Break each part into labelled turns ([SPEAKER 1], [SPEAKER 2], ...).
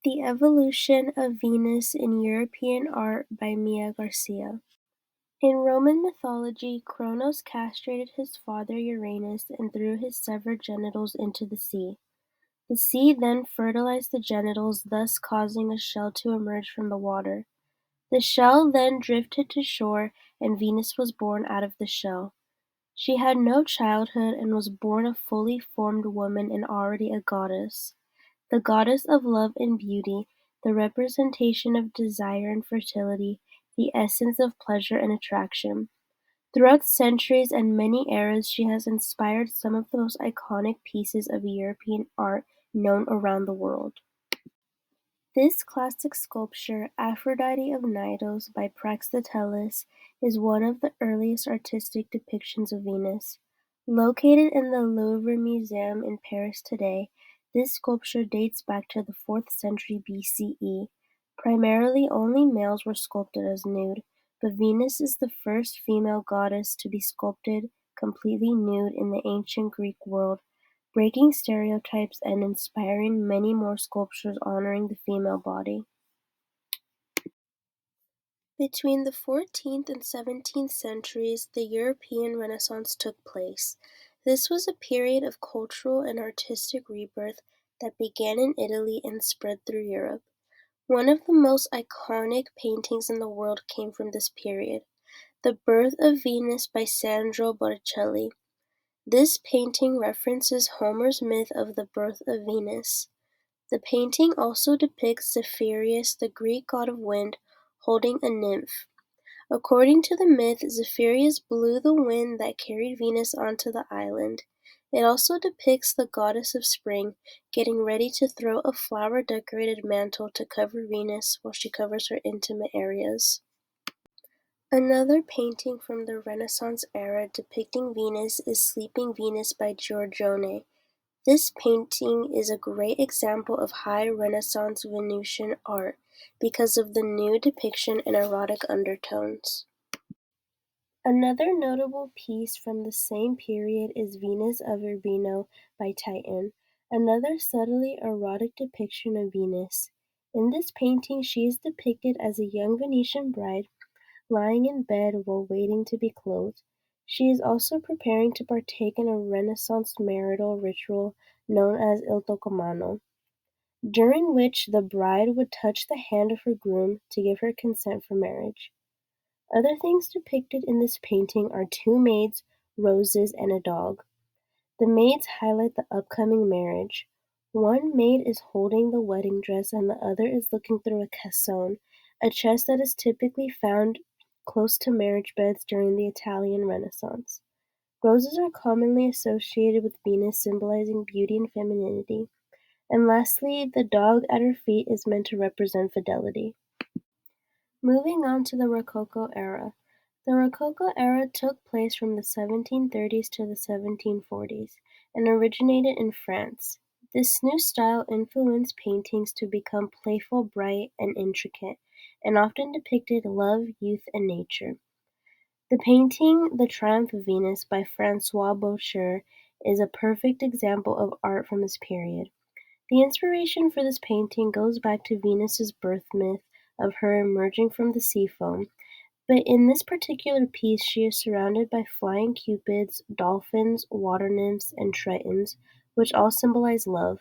[SPEAKER 1] The Evolution of Venus in European Art by Mia Garcia. In Roman mythology, Cronos castrated his father Uranus and threw his severed genitals into the sea. The sea then fertilized the genitals, thus causing a shell to emerge from the water. The shell then drifted to shore, and Venus was born out of the shell. She had no childhood and was born a fully formed woman and already a goddess. The goddess of love and beauty, the representation of desire and fertility, the essence of pleasure and attraction. Throughout centuries and many eras, she has inspired some of the most iconic pieces of European art known around the world. This classic sculpture, Aphrodite of Cnidos by Praxiteles, is one of the earliest artistic depictions of Venus. Located in the Louvre Museum in Paris today, this sculpture dates back to the 4th century BCE. Primarily, only males were sculpted as nude, but Venus is the first female goddess to be sculpted completely nude in the ancient Greek world, breaking stereotypes and inspiring many more sculptures honoring the female body. Between the 14th and 17th centuries, the European Renaissance took place. This was a period of cultural and artistic rebirth that began in Italy and spread through Europe. One of the most iconic paintings in the world came from this period, The Birth of Venus by Sandro Botticelli. This painting references Homer's myth of the birth of Venus. The painting also depicts Zephyrus, the Greek god of wind, holding a nymph. According to the myth, Zephyrus blew the wind that carried Venus onto the island. It also depicts the goddess of spring getting ready to throw a flower-decorated mantle to cover Venus while she covers her intimate areas. Another painting from the Renaissance era depicting Venus is Sleeping Venus by Giorgione. This painting is a great example of high Renaissance Venusian art because of the nude depiction and erotic undertones. Another notable piece from the same period is Venus of Urbino by Titan, another subtly erotic depiction of Venus. In this painting, she is depicted as a young Venetian bride lying in bed while waiting to be clothed. She is also preparing to partake in a Renaissance marital ritual known as Il Toccomano, during which the bride would touch the hand of her groom to give her consent for marriage. Other things depicted in this painting are two maids, roses, and a dog. The maids highlight the upcoming marriage. One maid is holding the wedding dress and the other is looking through a cassone, a chest that is typically found close to marriage beds during the Italian Renaissance. Roses are commonly associated with Venus, symbolizing beauty and femininity. And lastly, the dog at her feet is meant to represent fidelity. Moving on to the Rococo era. The Rococo era took place from the 1730s to the 1740s and originated in France. This new style influenced paintings to become playful, bright, and intricate, and often depicted love, youth, and nature. The painting The Triumph of Venus by Francois Boucher is a perfect example of art from this period. The inspiration for this painting goes back to Venus's birth myth of her emerging from the sea foam, but in this particular piece she is surrounded by flying cupids, dolphins, water nymphs, and tritons, which all symbolize love.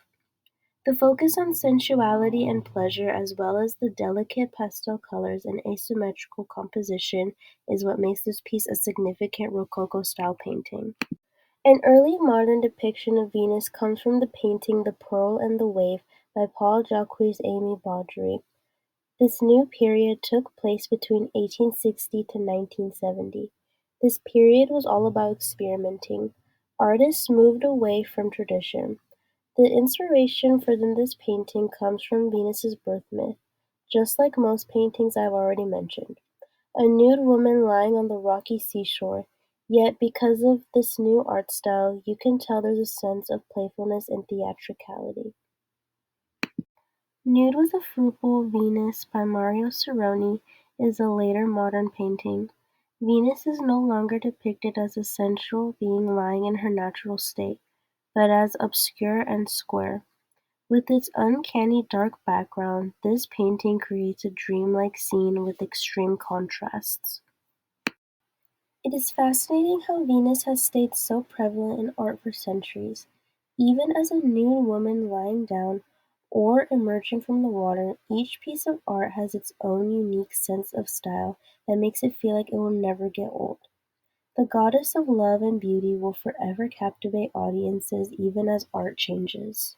[SPEAKER 1] The focus on sensuality and pleasure, as well as the delicate pastel colors and asymmetrical composition, is what makes this piece a significant Rococo-style painting. An early modern depiction of Venus comes from the painting The Pearl and the Wave by Paul-Jacques-Aimé Baudry. This new period took place between 1860 to 1970. This period was all about experimenting. Artists moved away from tradition. The inspiration for this painting comes from Venus's birth myth, just like most paintings I've already mentioned. A nude woman lying on the rocky seashore, yet because of this new art style, you can tell there's a sense of playfulness and theatricality. Nude with a Frugal Venus by Mario Cerrone is a later modern painting. Venus is no longer depicted as a sensual being lying in her natural state, but as obscure and square. With its uncanny dark background, this painting creates a dreamlike scene with extreme contrasts. It is fascinating how Venus has stayed so prevalent in art for centuries. Even as a nude woman lying down or emerging from the water, each piece of art has its own unique sense of style that makes it feel like it will never get old. The goddess of love and beauty will forever captivate audiences even as art changes.